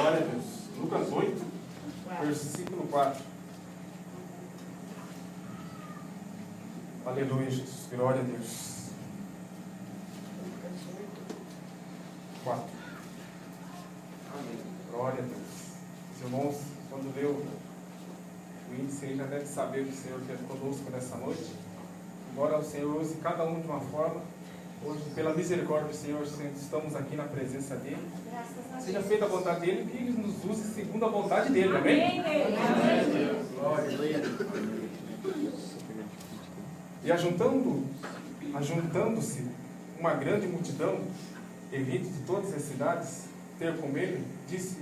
Glória a Deus. Lucas 8, versículo 4. Aleluia, Jesus. Glória a Deus. 4. Amém. Glória a Deus. Os irmãos, quando leu o índice aí, já deve saber que o Senhor esteve conosco nessa noite. Embora o Senhor use cada um de uma forma, hoje, pela misericórdia do Senhor, estamos aqui na presença dele. Seja feita a vontade dele, que ele nos use segundo a vontade dele. Amém? Amém. Glória a Deus. E ajuntando-se uma grande multidão, e vindo de todas as cidades ter com ele, disse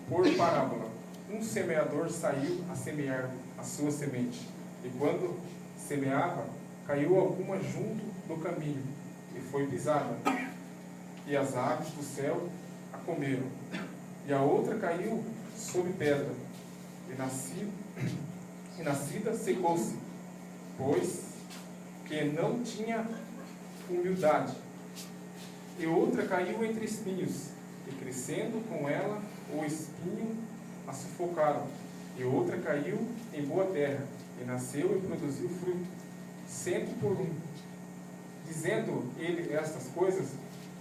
por parábola: um semeador saiu a semear a sua semente, e quando semeava, caiu alguma junto do caminho, e foi pisada, e as aves do céu a comeram. E a outra caiu sob pedra, e nascida secou-se, pois que não tinha humildade. E outra caiu entre espinhos, e crescendo com ela, o espinho a sufocaram. E outra caiu em boa terra, e nasceu e produziu fruto, 100 por 1. Dizendo ele estas coisas,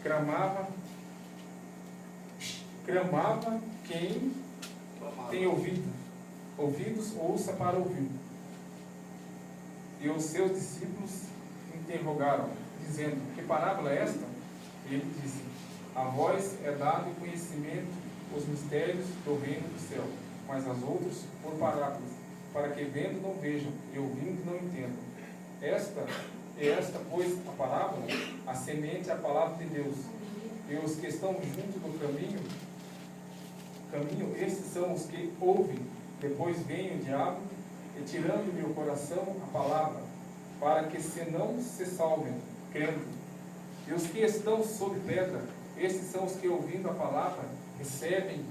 clamava quem tem ouvidos, ouça para ouvir. E os seus discípulos interrogaram, dizendo: que parábola é esta? E ele disse: a vós é dado conhecimento os mistérios do reino do céu, mas as outras por parábolas, para que vendo não vejam, e ouvindo não entendam. Esta, pois, a parábola, a semente é a palavra de Deus. E os que estão junto do caminho, esses são os que ouvem. Depois vem o diabo, e tirando-lhe o coração a palavra, para que se não se salvem, crendo. E os que estão sob pedra, esses são os que, ouvindo a palavra, recebem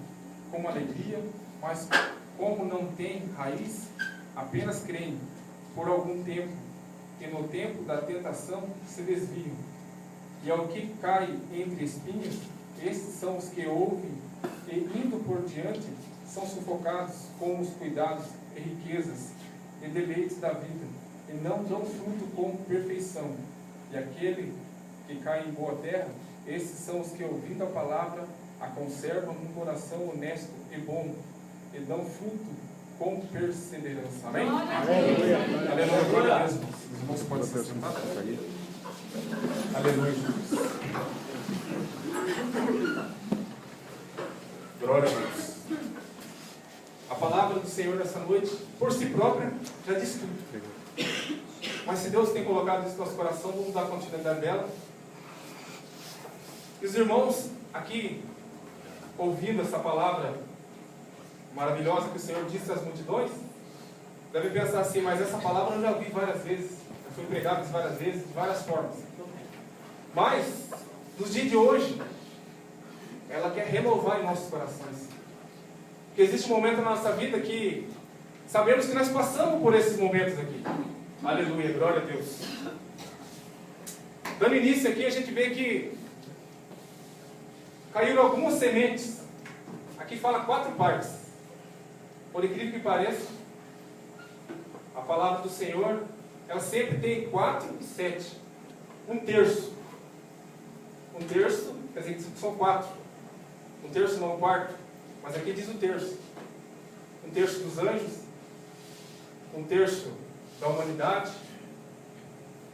com alegria, mas como não têm raiz, apenas creem por algum tempo, e no tempo da tentação se desviam. E ao que cai entre espinhos, esses são os que ouvem, e indo por diante, são sufocados com os cuidados e riquezas e deleites da vida, e não dão fruto com perfeição. E aquele que cai em boa terra, esses são os que, ouvindo a palavra, a conservam num coração honesto e bom, e dão fruto com perseverança. Amém? Aleluia. Aleluia. Glória a Deus. Os irmãos podem se sentar. Aleluia, Jesus. Glória a Deus. A palavra do Senhor nessa noite, por si própria, já disse tudo. Mas se Deus tem colocado isso no nosso coração, vamos dar continuidade dela. E os irmãos aqui, ouvindo essa palavra maravilhosa que o Senhor disse às multidões, devem pensar assim: mas essa palavra eu já ouvi várias vezes, já foi pregada várias vezes, de várias formas. Mas, nos dias de hoje, ela quer renovar em nossos corações. Porque existe um momento na nossa vida que sabemos que nós passamos por esses momentos aqui. Aleluia, glória a Deus. Dando início aqui, a gente vê que caíram algumas sementes. Aqui fala 4 partes. Por incrível que pareça, a palavra do Senhor, ela sempre tem 4 e 7. 1/3. 1/3, quer dizer que são 4. 1/3 não, 1/4. Mas aqui diz 1/3. 1/3 dos anjos. 1/3 da humanidade.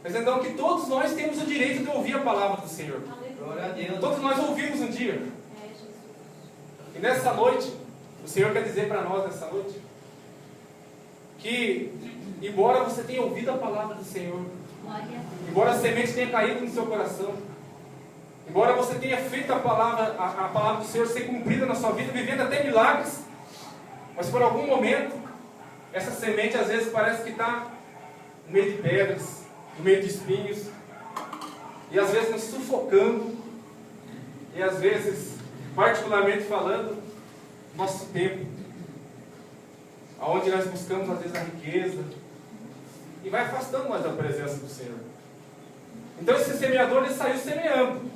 Mas então que todos nós temos o direito de ouvir a palavra do Senhor. Glória a Deus. Todos nós ouvimos um dia. E nessa noite, o Senhor quer dizer para nós nessa noite que, embora você tenha ouvido a palavra do Senhor, embora a semente tenha caído no seu coração, embora você tenha feito a palavra do Senhor ser cumprida na sua vida, vivendo até milagres, mas por algum momento, essa semente às vezes parece que está no meio de pedras, no meio de espinhos, e às vezes nos sufocando, e às vezes, particularmente falando, nosso tempo, aonde nós buscamos às vezes a riqueza, e vai afastando nós da presença do Senhor. Então esse semeador, ele saiu semeando,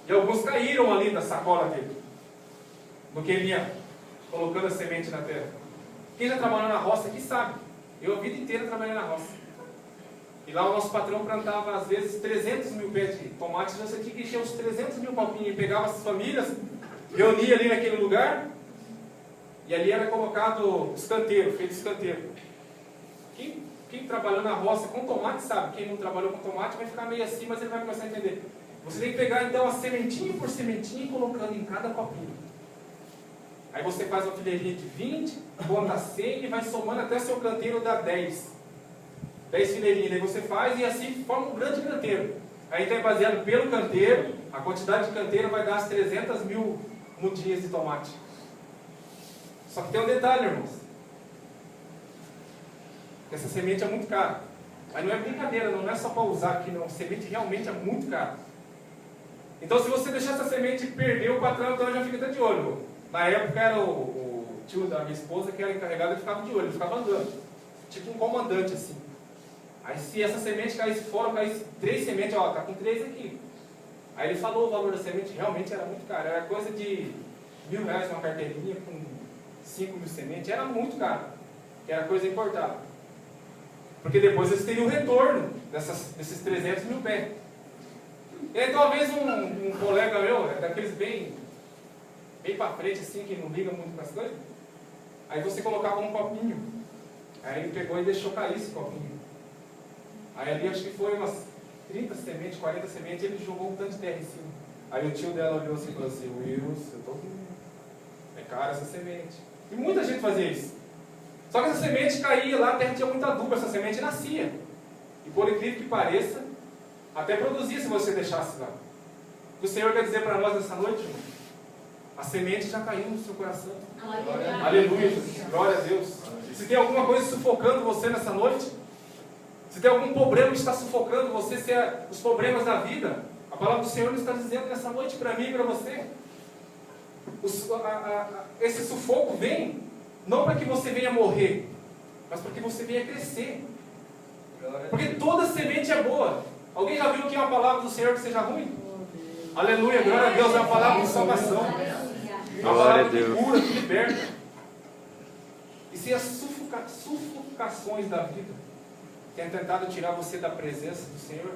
e alguns caíram ali da sacola dele. no que ele ia colocando a semente na terra. Quem já trabalhou na roça aqui sabe. Eu a vida inteira trabalhei na roça. E lá o nosso patrão plantava às vezes 300 mil pés de tomate. Você tinha que encher os 300 mil copinhos. E pegava as famílias, reunia ali naquele lugar. E ali era colocado escanteiro, feito escanteiro. Quem trabalhou na roça com tomate sabe. Quem não trabalhou com tomate vai ficar meio assim, mas ele vai começar a entender. Você tem que pegar então a sementinha por sementinha e colocando em cada copinho. Aí você faz uma fileirinha de 20, conta 100 e vai somando até seu canteiro dar 10. 10 fileirinhas. Aí você faz e assim forma um grande canteiro. Aí então é baseado pelo canteiro, a quantidade de canteiro vai dar as 300 mil mudinhas de tomate. Só que tem um detalhe, irmãos. Essa semente é muito cara. Mas não é brincadeira, não é só para usar aqui não. A semente realmente é muito cara. Então se você deixar essa semente perder, o patrão então já fica até de olho. Na época era o tio da minha esposa que era encarregado, ele ficava de olho, ele ficava andando. Tipo um comandante assim. Aí se essa semente caísse fora, caísse 3 sementes, ó, tá com 3 aqui. Aí ele falou o valor da semente, realmente era muito caro. Era coisa de R$1.000 uma carteirinha com 5 mil sementes, era muito caro. Que era coisa importada. Porque depois eles teriam o retorno desses 300 mil pés. E aí talvez um colega meu, daqueles bem para frente assim, que não liga muito para as coisas, aí você colocava um copinho. Aí ele pegou e deixou cair esse copinho. Aí ali acho que foi umas 30 sementes, 40 sementes, ele jogou um tanto de terra em cima. Aí o tio dela olhou assim e falou assim, Wilson, eu tô com... é cara essa semente. E muita gente fazia isso. Só que essa semente caía lá, a terra tinha muito adubo, essa semente nascia. E por incrível que pareça, até produzia se você deixasse lá. O que o Senhor quer dizer para nós nessa noite, irmão? A semente já caiu no seu coração. Aleluia. Aleluia, glória a Deus. Se tem alguma coisa sufocando você nessa noite, se tem algum problema que está sufocando você, se é os problemas da vida, a palavra do Senhor nos está dizendo nessa noite para mim e para você. Esse sufoco vem não para que você venha morrer, mas para que você venha crescer. Porque toda semente é boa. Alguém já viu que é uma palavra do Senhor que seja ruim? Aleluia, glória a Deus, é uma palavra de salvação. É uma palavra que cura, que liberta. E se as sufocações da vida têm tentado tirar você da presença do Senhor,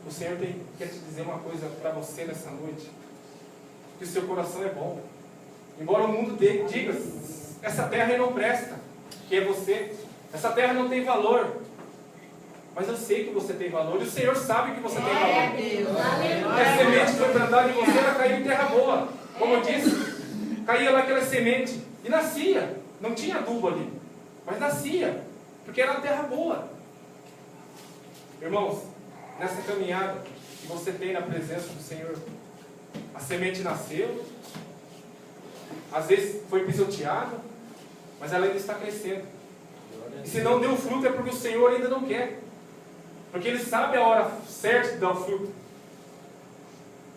o Senhor quer te dizer uma coisa para você nessa noite. Que o seu coração é bom. Embora o mundo diga, essa terra não presta, que é você. Essa terra não tem valor. Mas eu sei que você tem valor, e o Senhor sabe que você tem valor. A semente foi plantada em você, ela caiu em terra boa. Como eu disse, caía lá aquela semente e nascia. Não tinha adubo ali, mas nascia, porque era uma terra boa. Irmãos, nessa caminhada que você tem na presença do Senhor, a semente nasceu, às vezes foi pisoteada, mas ela ainda está crescendo. E se não deu fruto é porque o Senhor ainda não quer. Porque Ele sabe a hora certa de dar o fruto.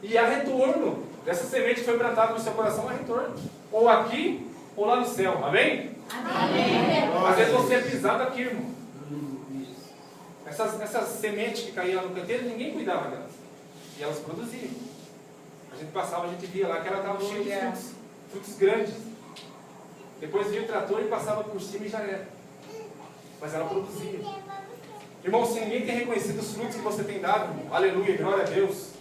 E há retorno. Dessa semente que foi plantada no seu coração, há retorno. Ou aqui, ou lá no céu. Amém? Amém. Às vezes você é pisado aqui, irmão. Essas sementes que caíam no canteiro, ninguém cuidava delas. E elas produziam. A gente passava, a gente via lá que ela estava cheia de frutos. Frutos grandes. Depois via o trator e passava por cima e já era. Mas ela produzia. Irmão, se ninguém tem reconhecido os frutos que você tem dado, aleluia, glória a Deus.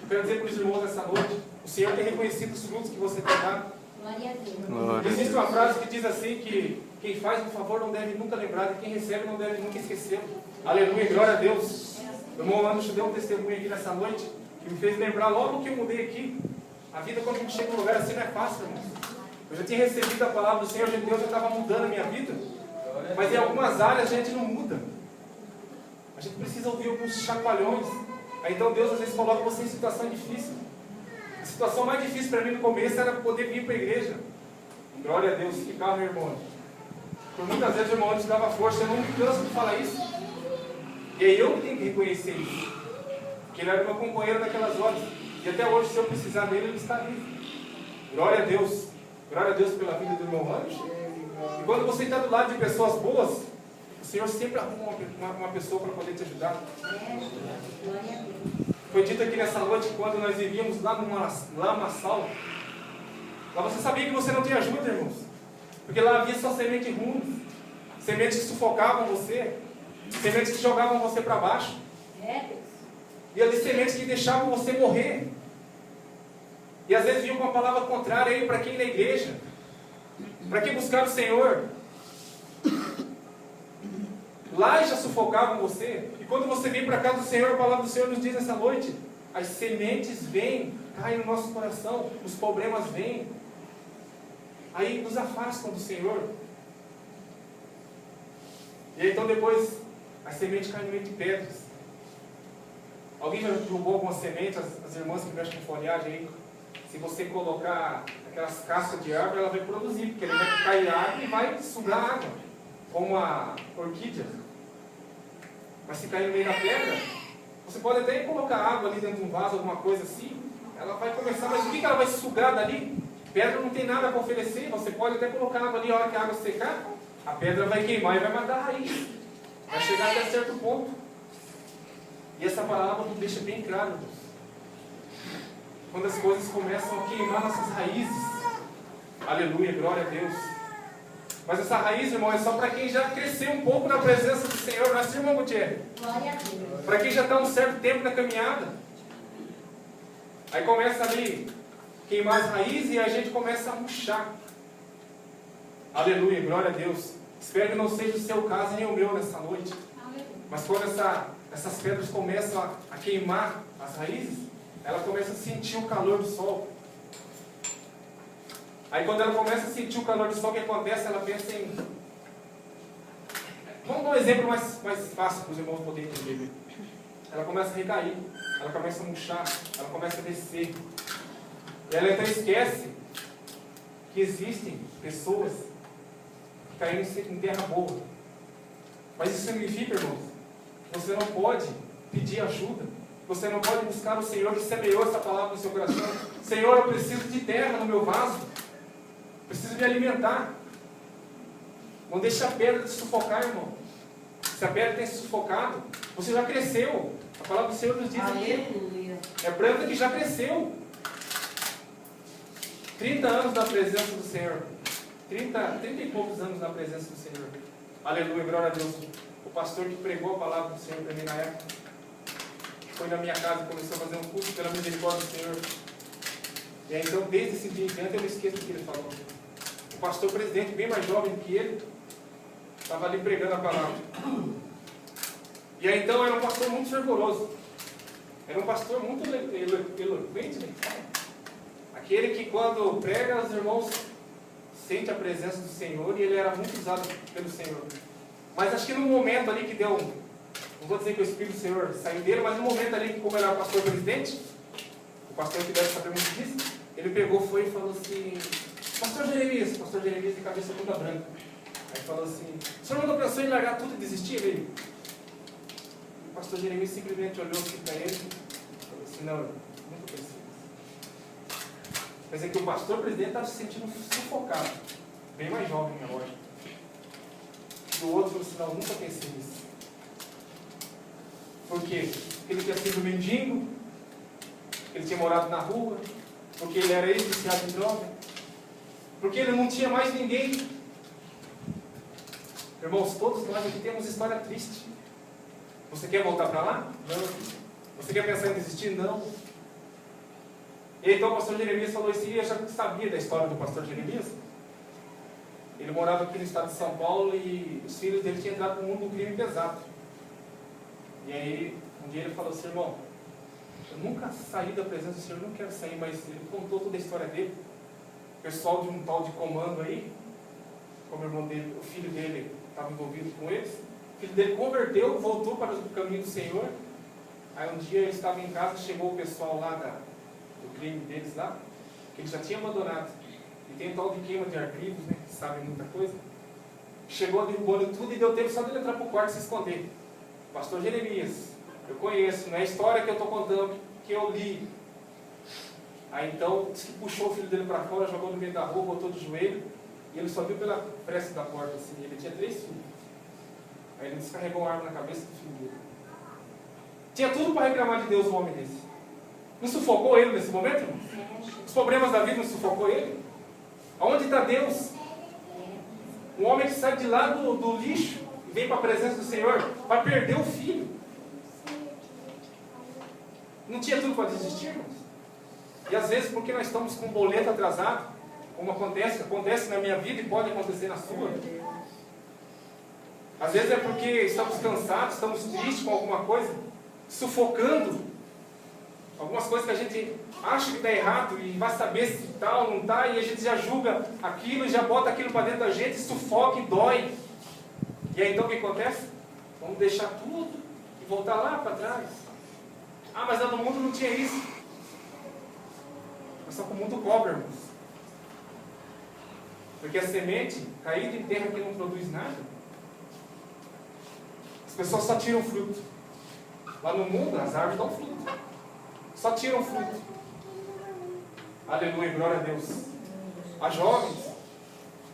Eu quero dizer para os irmãos nessa noite, o Senhor tem reconhecido os frutos que você tem dado. Glória a Deus. Existe uma frase que diz assim, que quem faz um favor não deve nunca lembrar, e quem recebe não deve nunca esquecer. Aleluia, glória a Deus. O irmão Anderson deu um testemunho aqui nessa noite, que me fez lembrar logo que eu mudei aqui. A vida quando a gente chega num lugar assim não é fácil, irmão. Eu já tinha recebido a palavra do Senhor, Deus já estava mudando a minha vida. Mas em algumas áreas a gente não muda. A gente precisa ouvir alguns chacoalhões. Aí então Deus às vezes coloca você em situação difícil. A situação mais difícil para mim no começo era poder vir para a igreja. Glória a Deus, ficar, meu irmão. Por muitas vezes o irmão antes dava força, eu não me canso de falar isso. E aí eu tenho que reconhecer isso. Porque ele era meu companheiro naquelas horas. E até hoje, se eu precisar dele, ele está ali. Glória a Deus. Glória a Deus pela vida do irmão Anjo. E quando você está do lado de pessoas boas, o Senhor sempre arruma uma pessoa para poder te ajudar. Foi dito aqui nessa noite, quando nós vivíamos lá numa sala, Lá você sabia que você não tinha ajuda, irmãos. Porque lá havia só semente ruim. Sementes que sufocavam você. Sementes que jogavam você para baixo. E ali sementes que deixavam você morrer. E às vezes vinham com a palavra contrária aí para quem na igreja. Para quem buscar o Senhor. Lá já sufocavam você. E quando você vem para a casa do Senhor, a palavra do Senhor nos diz nessa noite: as sementes vêm, caem no nosso coração, os problemas vêm. Aí nos afastam do Senhor. E aí, então depois as sementes caem no meio de pedras. Alguém já jogou alguma semente, as irmãs que mexem com folhagem aí? Se você colocar aquelas cascas de árvore, ela vai produzir, porque ele vai cair água e vai sugar água, como a orquídea. Mas se cair no meio da pedra, você pode até colocar água ali dentro de um vaso, alguma coisa assim, ela vai começar, mas o que ela vai sugar dali? Pedra não tem nada para oferecer, você pode até colocar água ali, a hora que a água secar, a pedra vai queimar e vai matar a raiz. Vai chegar até certo ponto. E essa palavra nos deixa bem claro, irmãos. Quando as coisas começam a queimar nossas raízes. Aleluia, glória a Deus. Mas essa raiz, irmão, é só para quem já cresceu um pouco na presença do Senhor. Não é assim, irmão Gutierrez? Glória a Deus. Para quem já está um certo tempo na caminhada. Aí começa ali queimar as raízes e a gente começa a murchar. Aleluia, glória a Deus. Espero que não seja o seu caso nem o meu nessa noite. Mas quando essas pedras começam a queimar as raízes, ela começa a sentir o calor do sol. Aí quando ela começa a sentir o calor do sol, o que acontece? Ela pensa em... Vamos dar um exemplo mais fácil para os irmãos poderem entender. Ela começa a recair, ela começa a murchar, ela começa a descer. E ela então esquece que existem pessoas que caíram em terra boa. Mas isso significa, irmãos, que você não pode pedir ajuda. Você não pode buscar o Senhor que semeou essa palavra no seu coração. Senhor, eu preciso de terra no meu vaso. Preciso me alimentar. Não deixe a pedra te sufocar, irmão. Se a pedra tem se sufocado, você já cresceu. A palavra do Senhor nos diz aqui. É planta que já cresceu. 30 anos na presença do Senhor. 30 e poucos anos na presença do Senhor. Aleluia, glória a Deus. O pastor que pregou a palavra do Senhor para mim na época, foi na minha casa e começou a fazer um curso pela misericórdia do Senhor. E aí, então, desde esse dia em diante, eu não esqueço do que ele falou. O pastor presidente, bem mais jovem que ele, estava ali pregando a palavra. E aí, então, era um pastor muito fervoroso. Era um pastor muito eloquente, né? Aquele que, quando prega, os irmãos sentem a presença do Senhor, e ele era muito usado pelo Senhor. Mas acho que no momento ali que deu, não vou dizer que o Espírito do Senhor saiu dele, mas no momento ali que, como ele era pastor presidente, o pastor que deve saber muito disso, ele pegou, foi e falou assim: pastor Jeremias de cabeça toda branca. Aí falou assim: o senhor nunca pensou em largar tudo e desistir? Ele, o pastor Jeremias simplesmente olhou assim para ele e falou assim: não, eu nunca pensei nisso. Quer dizer que o pastor presidente estava se sentindo sufocado, bem mais jovem, é lógico. E o outro falou assim: não, nunca pensei nisso. Por quê? Porque ele tinha sido mendigo, ele tinha morado na rua, porque ele era ex-viciado em droga, porque ele não tinha mais ninguém. Irmãos, todos nós aqui temos história triste. Você quer voltar para lá? Não. Você quer pensar em desistir? Não. E então o pastor Jeremias falou isso, e eu já sabia da história do pastor Jeremias. Ele morava aqui no estado de São Paulo e os filhos dele tinham entrado no mundo do crime pesado. E aí, um dia ele falou assim: irmão, eu nunca saí da presença do Senhor, não quero sair, mas ele contou toda a história dele. O pessoal de um tal de comando aí, como o irmão dele, o filho dele estava envolvido com eles, o filho dele converteu, voltou para o caminho do Senhor. Aí um dia ele estava em casa, chegou o pessoal lá do crime deles lá, que ele já tinha abandonado. E tem um tal de queima de arquivos, né, que sabe muita coisa. Chegou derrubando tudo e deu tempo só de ele entrar para o quarto e se esconder. Pastor Jeremias, eu conheço, não é a história que eu estou contando, que eu li. Aí então, disse que puxou o filho dele para fora, jogou no meio da rua, botou de joelho, e ele só viu pela fresta da porta, assim. Ele tinha 3 filhos. Aí ele descarregou uma arma na cabeça do filho dele. Tinha tudo para reclamar de Deus, um homem desse. Não sufocou ele nesse momento, irmão? Os problemas da vida não sufocou ele? Aonde está Deus? Um homem que sai de lá do lixo e vem para a presença do Senhor, vai perder o filho. Não tinha tudo para desistir, irmãos? E às vezes, porque nós estamos com o boleto atrasado, como acontece na minha vida e pode acontecer na sua. Às vezes é porque estamos cansados, estamos tristes com alguma coisa, sufocando algumas coisas que a gente acha que está errado e vai saber se tal ou não está, e a gente já julga aquilo, já bota aquilo para dentro da gente, sufoca e dói. E aí então o que acontece? Vamos deixar tudo e voltar lá para trás. Ah, mas lá no mundo não tinha isso. Mas só que o mundo cobra, irmãos. Porque a semente caída em terra que não produz nada, as pessoas só tiram fruto. Lá no mundo, as árvores dão fruto. Só tiram fruto. Aleluia, glória a Deus. As jovens,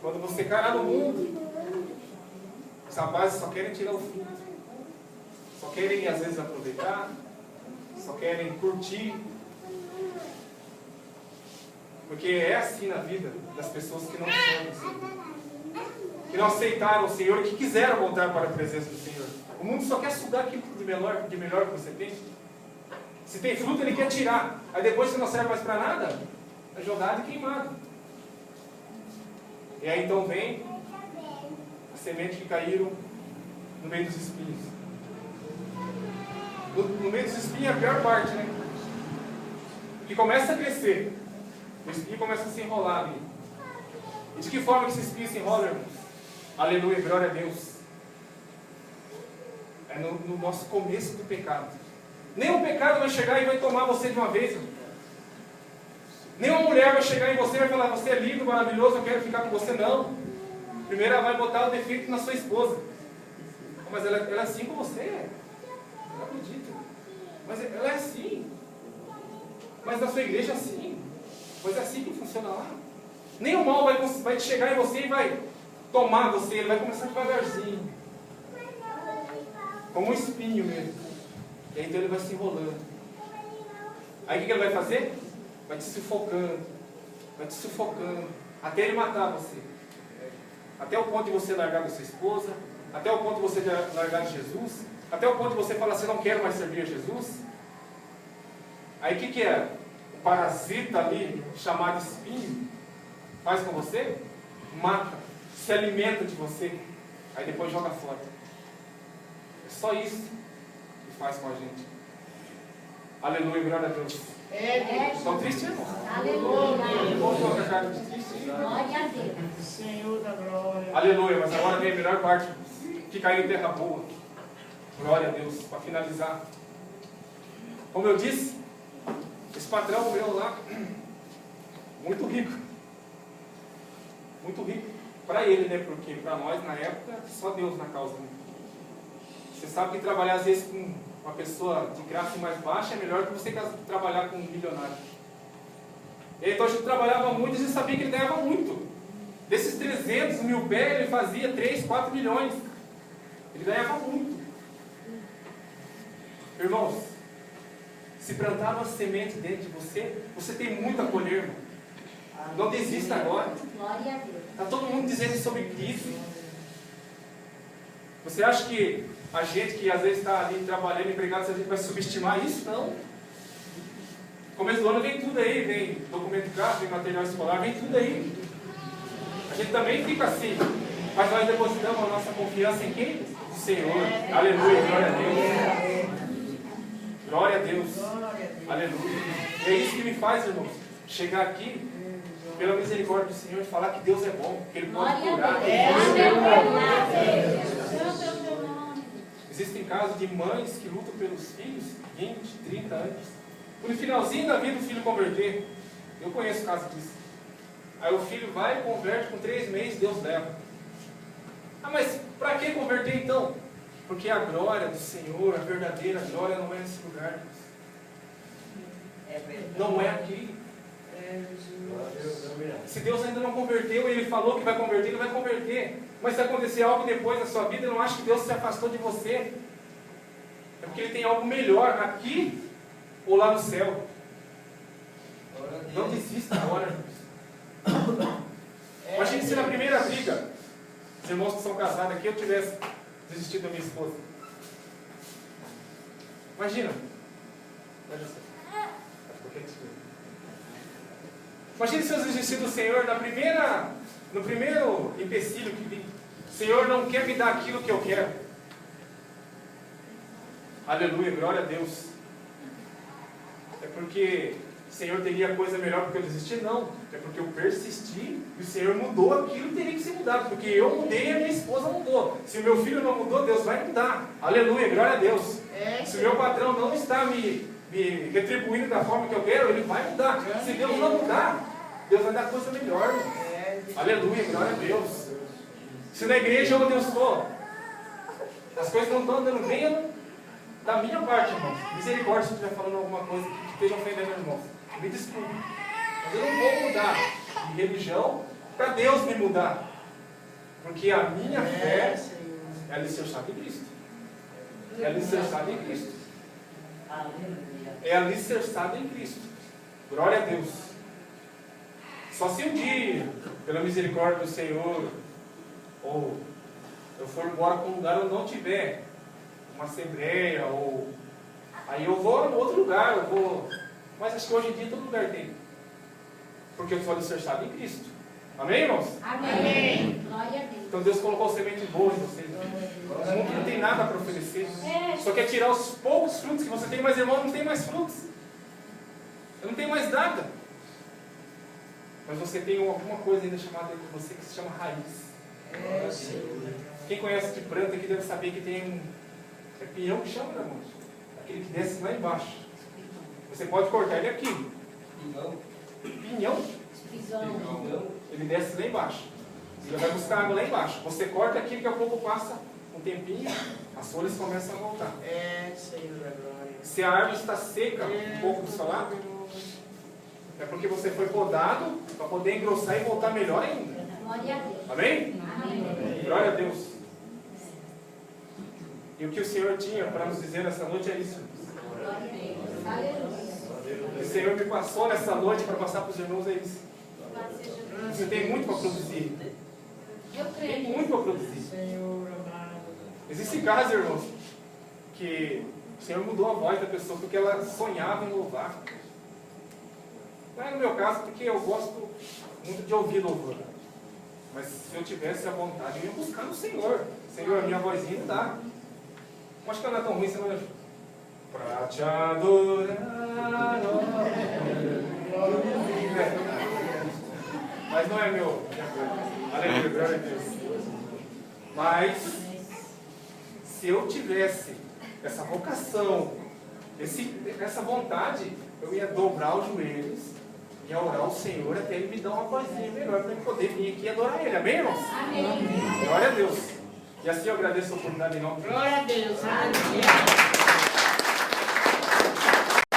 quando você cai lá no mundo, os rapazes só querem tirar o fruto. Só querem, às vezes, aproveitar. Só querem curtir. Porque é assim na vida das pessoas que não servem o Senhor, que não aceitaram o Senhor e que quiseram voltar para a presença do Senhor. O mundo só quer sugar aquilo de melhor que você tem. Se tem fruto, ele quer tirar. Aí depois, se não serve mais para nada, é jogado e queimado. E aí então vem as sementes que caíram no meio dos espinhos. No meio dos espinhos é a pior parte, né? Que começa a crescer. O espinho começa a se enrolar ali. E de que forma que esse espinho se enrola, irmãos? Aleluia, glória a Deus. É no nosso começo do pecado. Nenhum pecado vai chegar e vai tomar você de uma vez, irmão. Nenhuma mulher vai chegar em você e vai falar: você é lindo, maravilhoso, eu quero ficar com você. Não. Primeiro ela vai botar o defeito na sua esposa. Mas ela é assim com você. Não acredito. Mas ela é assim. Mas na sua igreja é assim. Pois é assim que funciona lá. Nem o mal vai chegar em você e vai tomar você. Ele vai começar devagarzinho. Como um espinho mesmo. E aí então ele vai se enrolando. Aí o que ele vai fazer? Vai te sufocando. Vai te sufocando. Até ele matar você. Até o ponto de você largar da sua esposa. Até o ponto de você largar de Jesus. Até o ponto de você falar assim: não quero mais servir a Jesus. Aí o que é? O parasita ali, chamado espinho, faz com você? Mata. Se alimenta de você. Aí depois joga fora. É só isso que faz com a gente. Aleluia, glória a Deus. Estão tristes, irmão? Aleluia. Vamos colocar a cara de triste. Glória a Deus. Senhor da glória. Aleluia, mas agora vem a melhor parte, que caiu em terra boa. Glória a Deus, para finalizar. Como eu disse, esse patrão meu lá, muito rico. Muito rico. Para ele, né? Porque para nós, na época, só Deus na causa. Né? Você sabe que trabalhar às vezes com uma pessoa de classe mais baixa é melhor que você trabalhar com um milionário. E então a gente trabalhava muito e a gente sabia que ele ganhava muito. Desses 300 mil pés, ele fazia 3, 4 milhões. Ele ganhava muito. Irmãos, se plantar uma semente dentro de você, você tem muito a colher, irmão. Não desista agora. Glória a Deus. Está todo mundo dizendo sobre Cristo. Você acha que a gente que às vezes está ali trabalhando, empregado, a gente vai subestimar isso? Não. No começo do ano vem tudo aí, vem documento de carro, vem material escolar, vem tudo aí. A gente também fica assim, mas nós depositamos a nossa confiança em quem? No Senhor. Aleluia, glória a Deus. Glória a Deus. Aleluia. E é isso que me faz, irmãos, chegar aqui, pela misericórdia do Senhor, e falar que Deus é bom, que Ele pode curar. Existem casos de mães que lutam pelos filhos 20, 30 anos. No finalzinho da vida o filho converter. Eu conheço casos disso. Aí o filho vai e converte, com 3 meses Deus leva. Ah, mas para que converter então? Porque a glória do Senhor, a verdadeira glória, não é nesse lugar. Não é aqui. Se Deus ainda não converteu, Ele falou que vai converter, Ele vai converter. Mas se acontecer algo depois na sua vida, eu não acho que Deus se afastou de você. É porque Ele tem algo melhor aqui ou lá no céu. Não desista agora. Imagine se na primeira briga, os irmãos que são casados aqui, eu tivesse desistido da minha esposa. Imagina. Imagine se eu desistir do Senhor no primeiro empecilho que vim. O Senhor não quer me dar aquilo que eu quero. Aleluia, glória a Deus. É porque o Senhor teria coisa melhor porque eu desisti? Não. É porque eu persisti e o Senhor mudou aquilo que teria que ser mudado. Porque eu mudei e a minha esposa mudou. Se o meu filho não mudou, Deus vai mudar. Aleluia, glória a Deus. Se o meu patrão não está me retribuindo da forma que eu quero, ele vai mudar. Se Deus não mudar, Deus vai dar coisa melhor. Aleluia, glória a Deus. Se na igreja onde eu estou, as coisas não estão andando bem, da minha parte, irmãos. Misericórdia se eu estiver falando alguma coisa que esteja ofendendo, irmãos. Me desculpe. Mas eu não vou mudar de religião para Deus me mudar. Porque a minha fé é alicerçada em Cristo. É alicerçada em Cristo. É alicerçada em Cristo. Glória a Deus. Só se um dia, pela misericórdia do Senhor, ou eu for embora para um lugar onde não tiver uma assembleia, ou aí eu vou em outro lugar, mas acho que hoje em dia todo lugar tem. Porque eu sou alicerçado em Cristo. Amém, irmãos? Amém. Glória a Deus. Então Deus colocou semente boa em vocês. O mundo não tem nada para oferecer. Só quer tirar os poucos frutos que você tem, mas irmão, não tem mais frutos. Eu não tenho mais nada. Mas você tem alguma coisa ainda chamada de você que se chama raiz. Quem conhece de planta aqui deve saber que tem é pinhão que chama, né, irmãos? Aquele que desce lá embaixo. Você pode cortar ele aqui. Pinhão? Ele desce lá embaixo. Ele vai buscar água lá embaixo. Você corta aqui, daqui a pouco passa um tempinho, as folhas começam a voltar. Se a árvore está seca, um pouco do seu lado, é porque você foi podado para poder engrossar e voltar melhor ainda. Glória a Deus. Amém? Amém. Glória a Deus. E o que o Senhor tinha para nos dizer nessa noite é isso. Glória a Deus. Aleluia. O que o Senhor me passou nessa noite para passar para os irmãos é isso. Você tem muito para produzir. Eu Tem creio. muito para produzir. Existem casos, irmãos, que o Senhor mudou a voz da pessoa porque ela sonhava em louvar. Não é no meu caso, porque eu gosto muito de ouvir louvor. Mas se eu tivesse a vontade, eu ia buscar no Senhor. Senhor, a minha vozinha não dá. Acho que ela não é tão ruim, você não acha? Pra te adorar. Mas não é meu. Aleluia, glória a Deus. Mas, se eu tivesse essa vocação, essa vontade, eu ia dobrar os joelhos, ia orar ao Senhor até Ele me dar uma vozinha melhor para eu poder vir aqui e adorar Ele. Amém, irmãos? Amém. Glória a Deus. E assim eu agradeço a oportunidade em nome de Deus. Glória a Deus. Aleluia.